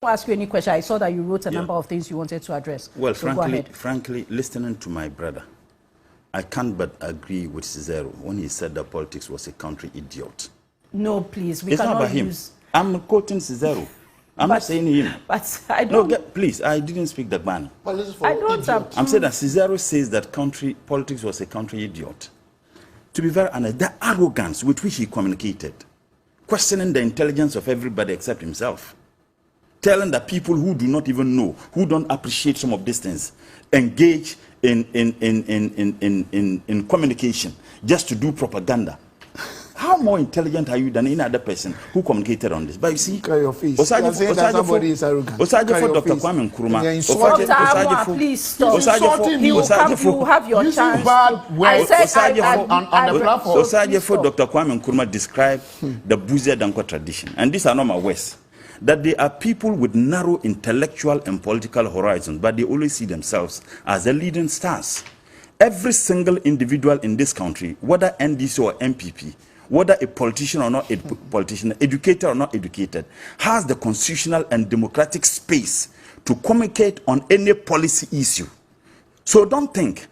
ask you any question. I saw that you wrote a number of things you wanted to address. Well, so frankly, listening to my brother, I can't but agree with Cicero when he said that politics was a country idiot. No, please, it's not about him. I'm quoting Cicero. I'm not saying him. But I don't. Please, I didn't speak the ban. I don't have. I'm saying that Cicero says that politics was a country idiot. To be very honest, the arrogance with which he communicated, questioning the intelligence of everybody except himself, telling that people who do not even know, who don't appreciate some of these things, engage in communication just to do propaganda. How more intelligent are you than any other person who communicated on this? But you see, somebody is arrogant. Dr. Kwame Nkrumah. Dr. Amwa, please stop. You have your chance. I said on the platform. Osajefo Dr. Kwame Nkrumah described the Busia Dankwa tradition, and these are not my words. That they are people with narrow intellectual and political horizons, but they always see themselves as the leading stars. Every single individual in this country, whether NDC or MPP, whether a politician or not a politician, educated or not educated, has the constitutional and democratic space to communicate on any policy issue. So don't think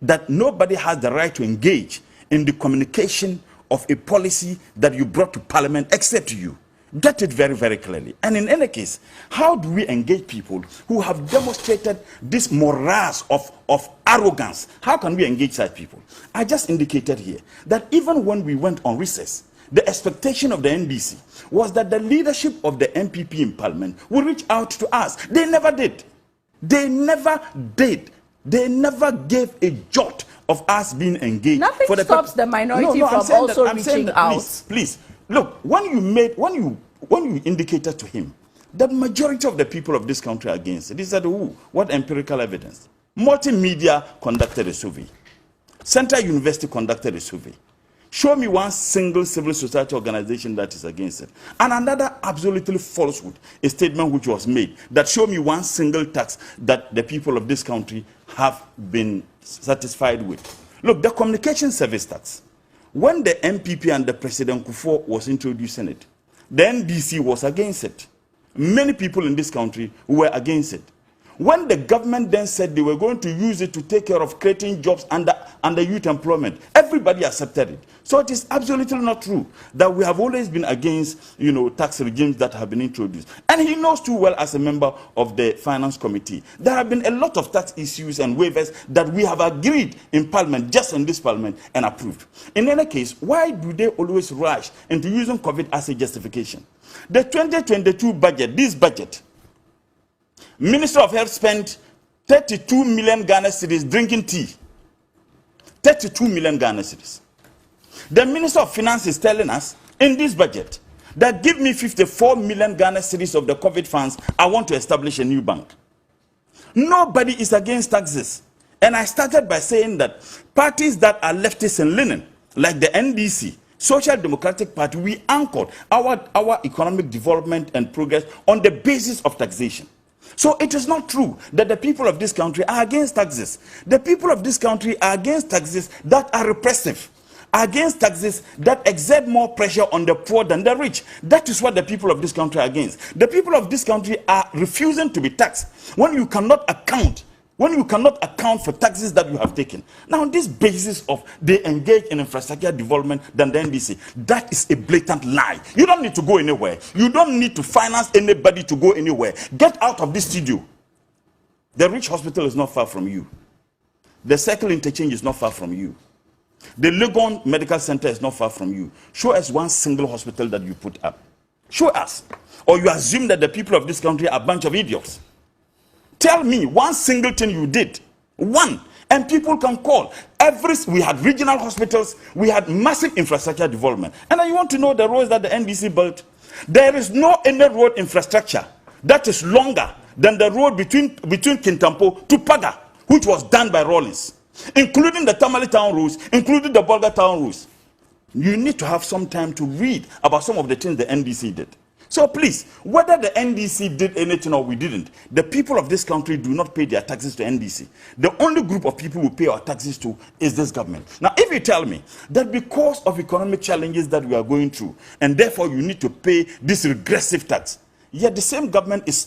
that nobody has the right to engage in the communication of a policy that you brought to Parliament except you. Get it very, very clearly. And in any case, how do we engage people who have demonstrated this morass of arrogance? How can we engage such people? I just indicated here that even when we went on recess, the expectation of the NDC was that the leadership of the MPP in Parliament would reach out to us. They never did. They never did. They never gave a jot of us being engaged. Nothing stops the minority from also reaching out. Please. Look, when you indicated to him that majority of the people of this country are against it, he said, "Who? What empirical evidence?" Multimedia conducted a survey. Central University conducted a survey. Show me one single civil society organization that is against it. And another absolutely falsehood, a statement which was made that show me one single tax that the people of this country have been satisfied with. Look, the communication service tax. When the MPP and the President Kufuor was introducing it, the NDC was against it. Many people in this country were against it. When the government then said they were going to use it to take care of creating jobs under youth employment, everybody accepted it. So it is absolutely not true that we have always been against, tax regimes that have been introduced. And he knows too well as a member of the Finance Committee. There have been a lot of tax issues and waivers that we have agreed in Parliament, just in this Parliament, and approved. In any case, why do they always rush into using COVID as a justification? The 2022 budget, this budget, Minister of Health spent 32 million Ghana cedis drinking tea. 32 million Ghana cedis. The Minister of Finance is telling us in this budget that give me 54 million Ghana cedis of the COVID funds, I want to establish a new bank. Nobody is against taxes. And I started by saying that parties that are leftists and leaning, like the NDC, Social Democratic Party, we anchored our economic development and progress on the basis of taxation. So it is not true that the people of this country are against taxes. The people of this country are against taxes that are repressive, against taxes that exert more pressure on the poor than the rich. That is what the people of this country are against. The people of this country are refusing to be taxed when you cannot account for taxes that you have taken. Now, this basis of they engage in infrastructure development than the NDC, that is a blatant lie. You don't need to go anywhere. You don't need to finance anybody to go anywhere. Get out of this studio. The Rich Hospital is not far from you. The Circle Interchange is not far from you. The Legon Medical Center is not far from you. Show us one single hospital that you put up. Show us. Or you assume that the people of this country are a bunch of idiots. Tell me one single thing you did. One. And people can call. We had regional hospitals. We had massive infrastructure development. And then you want to know the roads that the NDC built. There is no any road infrastructure that is longer than the road between Kintampo to Paga, which was done by Rawlings, including the Tamale Town roads, including the Bolga Town roads. You need to have some time to read about some of the things the NDC did. So please, whether the NDC did anything or we didn't, the people of this country do not pay their taxes to NDC. The only group of people who pay our taxes to is this government. Now, if you tell me that because of economic challenges that we are going through, and therefore you need to pay this regressive tax, yet the same government is